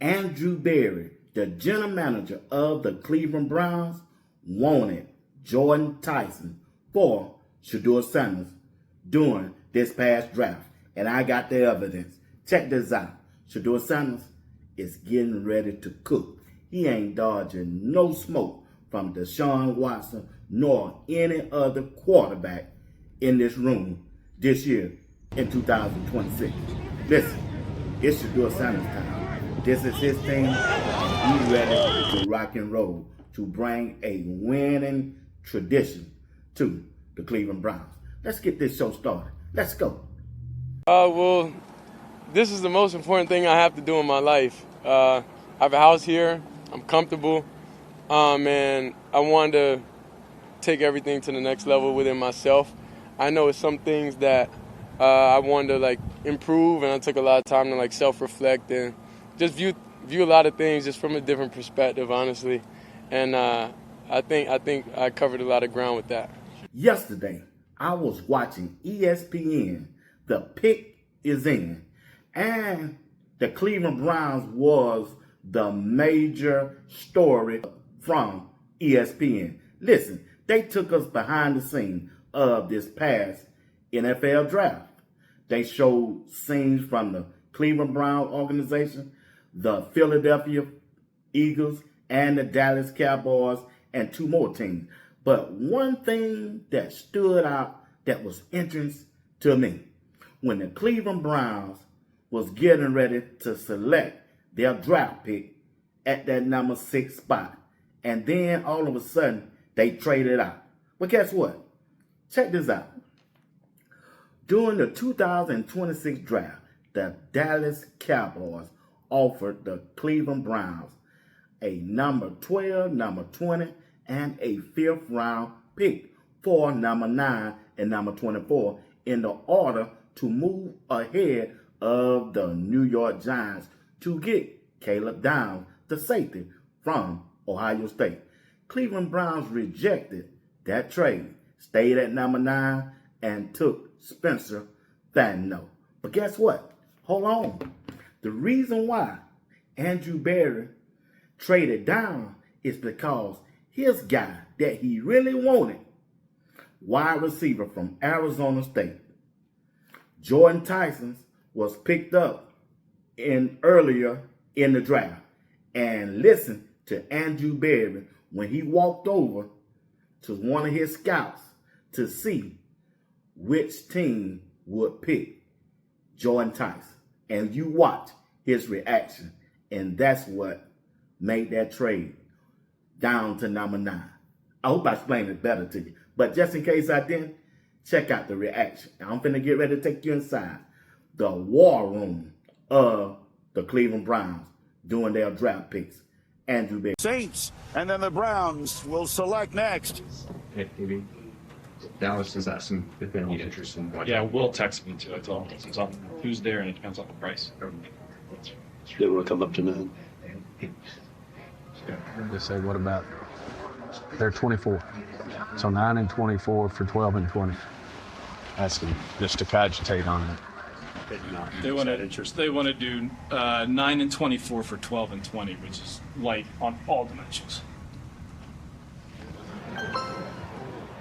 Andrew Berry, the general manager of the Cleveland Browns, wanted JORDYN TYSON for SHEDEUR Sanders during this past draft. And I got the evidence. Check this out. SHEDEUR Sanders is getting ready to cook. He ain't dodging no smoke from Deshaun Watson nor any other quarterback in this room this year in 2026. Listen, it's SHEDEUR Sanders time. This is his team, and he's ready to rock and roll to bring a winning tradition to the Cleveland Browns. Let's get this show started. Let's go. Well, this is the most important thing I have to do in my life. I have a house here. I'm comfortable, and I wanted to take everything to the next level within myself. I know it's some things that I wanted to improve, and I took a lot of time to self-reflect and just view a lot of things just from a different perspective, honestly. And I think I covered a lot of ground with that. Yesterday, I was watching ESPN. The pick is in, and the Cleveland Browns was the major story from ESPN. Listen, they took us behind the scenes of this past NFL draft. They showed scenes from the Cleveland Browns organization, the Philadelphia Eagles, and the Dallas Cowboys, and two more teams. But one thing that stood out that was interesting to me, when the Cleveland Browns was getting ready to select their draft pick at that number 6 spot, and then all of a sudden they traded out. Well, guess what? Check this out. During the 2026 draft, the Dallas Cowboys offered the Cleveland Browns a number 12, number 20, and a 5th round pick for number 9 and number 24 in the order to move ahead of the New York Giants to get Caleb Downs, the safety from Ohio State. Cleveland Browns rejected that trade, stayed at number 9, and took Spencer Thano. But guess what? Hold on. The reason why Andrew Berry traded down is because his guy that he really wanted, wide receiver from Arizona State, JORDYN TYSON, was picked up earlier in the draft. And listen to Andrew Berry when he walked over to one of his scouts to see which team would pick JORDYN TYSON. And you watch his reaction. And that's what made that trade down to number 9. I hope I explained it better to you. But just in case I didn't, check out the reaction. I'm finna get ready to take you inside the war room of the Cleveland Browns doing their draft picks. Andrew Berry. Saints, and then the Browns will select next. Hey, maybe Dallas has asked him if any interest in what. Yeah, Will texted me too. I told him it's on who's there and it depends on the price. They want to come up to 9. They say, what about, they're 24. So 9 and 24 for 12 and 20. Ask them just to cogitate on it. They want to do 9 and 24 for 12 and 20, which is light on all dimensions.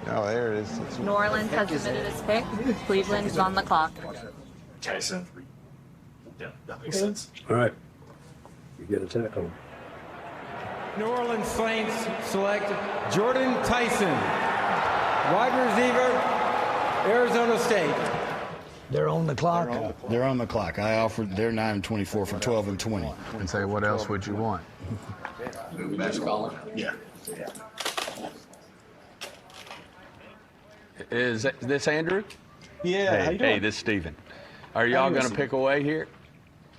Oh, there it is. New Orleans has submitted its pick. Cleveland is on the clock. Tyson. Yeah, that makes sense. All right. You get a tackle. New Orleans Saints select JORDYN TYSON, wide receiver, Arizona State. They're on the clock. They're on the clock. I offered their 9 and 24 for 12 and 20. And say, what else would you want? Best caller. Yeah. Is this Andrew? Yeah, how you doing? Hey, this is Steven. Are y'all going to pick away here?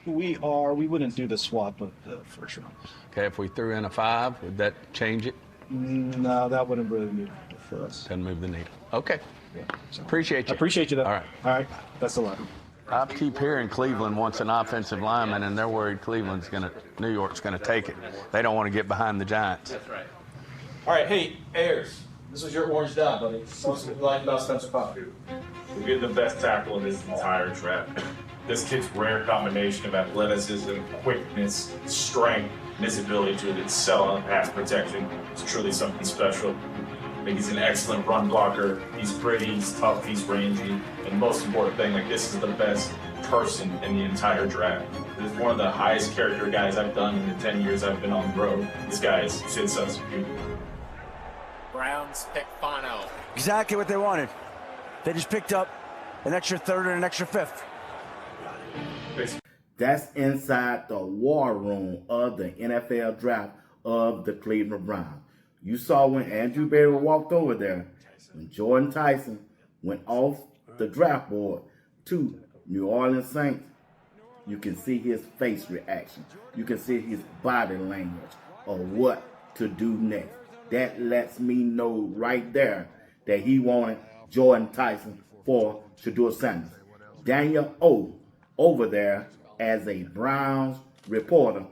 We are. We wouldn't do the swap of the first round. Okay, if we threw in a 5, would that change it? No, that wouldn't really move it for us. Doesn't move the needle. Okay. Yeah, so. Appreciate you. I appreciate you, though. All right. All right. Best of luck. I keep hearing Cleveland wants an offensive lineman, and they're worried New York's going to take it. They don't want to get behind the Giants. That's right. All right, hey, Ayers, this was your orange dot, buddy. What's it like about Spencer Potter? We're getting the best tackle in this entire draft. This kid's rare combination of athleticism, quickness, strength, and his ability to excel on pass protection is truly something special. I think he's an excellent run blocker. He's gritty, he's tough, he's rangy, and most important thing, like, this is the best person in the entire draft. This is one of the highest character guys I've done in the 10 years I've been on the road. This guy is Sid Substitute. Browns pick Fano. Exactly what they wanted. They just picked up an extra third and an extra fifth. That's inside the war room of the NFL draft of the Cleveland Browns. You saw when Andrew Berry walked over there, when JORDYN TYSON went off the draft board to New Orleans Saints. You can see his face reaction. You can see his body language of what to do next. That lets me know right there that he wanted JORDYN TYSON for SHEDEUR Sanders. Daniel O. over there as a Browns reporter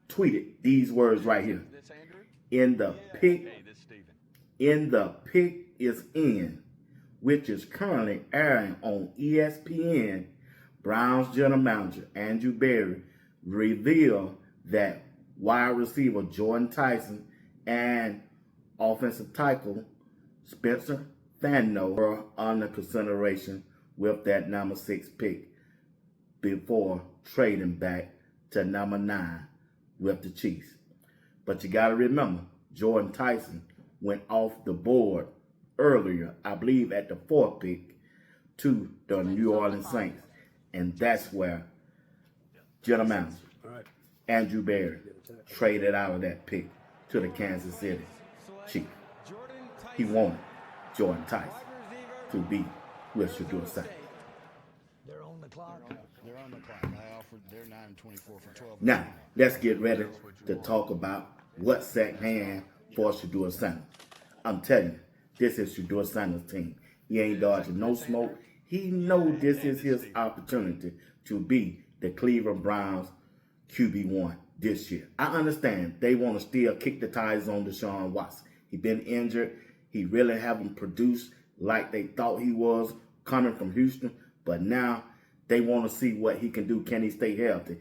tweeted these words right here. In the pick is in, which is currently airing on ESPN, Browns general manager Andrew Berry revealed that wide receiver JORDYN TYSON and offensive tackle Spencer Fano were under consideration with that number 6 pick before trading back to number 9 with the Chiefs. But you got to remember, JORDYN TYSON went off the board earlier, I believe at the 4th pick, to the New Orleans Saints. And that's where general manager Andrew Berry traded out of that pick to the Kansas City Chiefs. He wanted JORDYN TYSON to be with SHEDEUR Sanders. They're on the clock. I offered their 9-24 for 12. Now, let's get ready to talk about what's at hand for SHEDEUR Sanders. I'm telling you, this is SHEDEUR Sanders' team. He ain't dodging no smoke. He knows this is his opportunity to be the Cleveland Browns QB1 this year. I understand they want to still kick the tires on Deshaun Watson. He's been injured. He really haven't produced like they thought he was coming from Houston. But now they want to see what he can do. Can he stay healthy?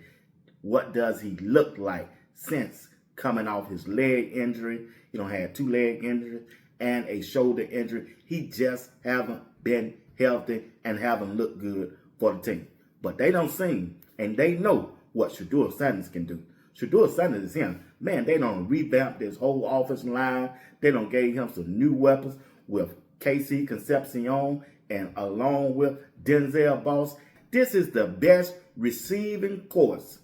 What does he look like since coming off his leg injury? He had 2 leg injuries and a shoulder injury. He just haven't been healthy and haven't looked good for the team. But they don't seem, and they know what SHEDEUR Sanders can do. SHEDEUR Sanders is him. Man, they don't revamp this whole offensive line. They don't gave him some new weapons with KC Concepcion and along with Denzel Boss. This is the best receiving course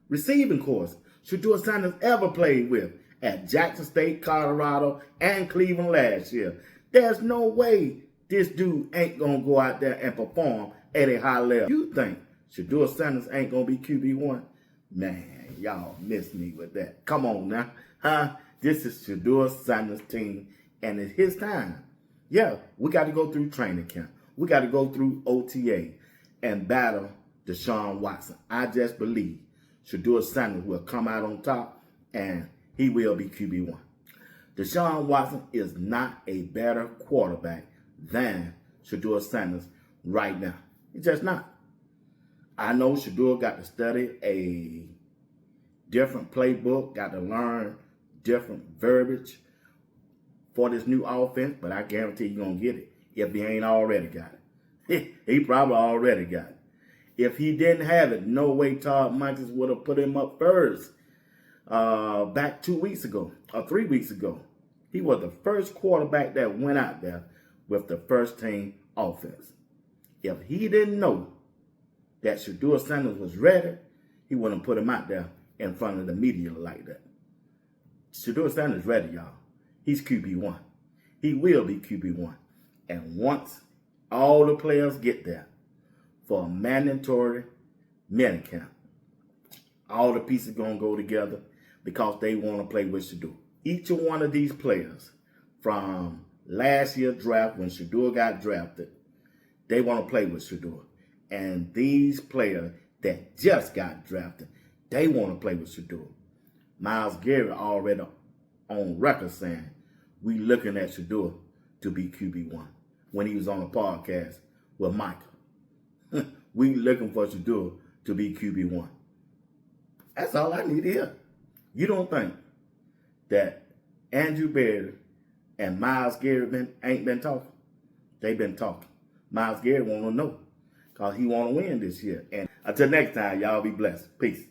SHEDEUR Sanders ever played with at Jackson State, Colorado, and Cleveland last year. There's no way this dude ain't going to go out there and perform at a high level. You think SHEDEUR Sanders ain't going to be QB1? Man, y'all miss me with that. Come on now. This is SHEDEUR Sanders' team, and it's his time. Yeah, we got to go through training camp. We got to go through OTA and battle Deshaun Watson. I just believe SHEDEUR Sanders will come out on top, and he will be QB1. Deshaun Watson is not a better quarterback than SHEDEUR Sanders right now. He's just not. I know SHEDEUR got to study a different playbook, got to learn different verbiage for this new offense, but I guarantee you're going to get it if he ain't already got it. He probably already got it. If he didn't have it, no way Todd Monken would have put him up first back 2 weeks ago or 3 weeks ago. He was the first quarterback that went out there with the first team offense. If he didn't know that SHEDEUR Sanders was ready, he wouldn't put him out there in front of the media like that. SHEDEUR Sanders ready, y'all. He's QB1. He will be QB1. And once all the players get there for a mandatory minicamp, all the pieces going to go together because they want to play with SHEDEUR. Each one of these players from last year's draft when SHEDEUR got drafted, they want to play with SHEDEUR. And these players that just got drafted, they want to play with SHEDEUR. Myles Garrett already on record saying, we looking at SHEDEUR to be QB1 when he was on a podcast with Michael. We looking for SHEDEUR to be QB1. That's all I need to hear. You don't think that Andrew Berry and Myles Garrett ain't been talking? They've been talking. Myles Garrett want to know because he want to win this year. And until next time, y'all be blessed. Peace.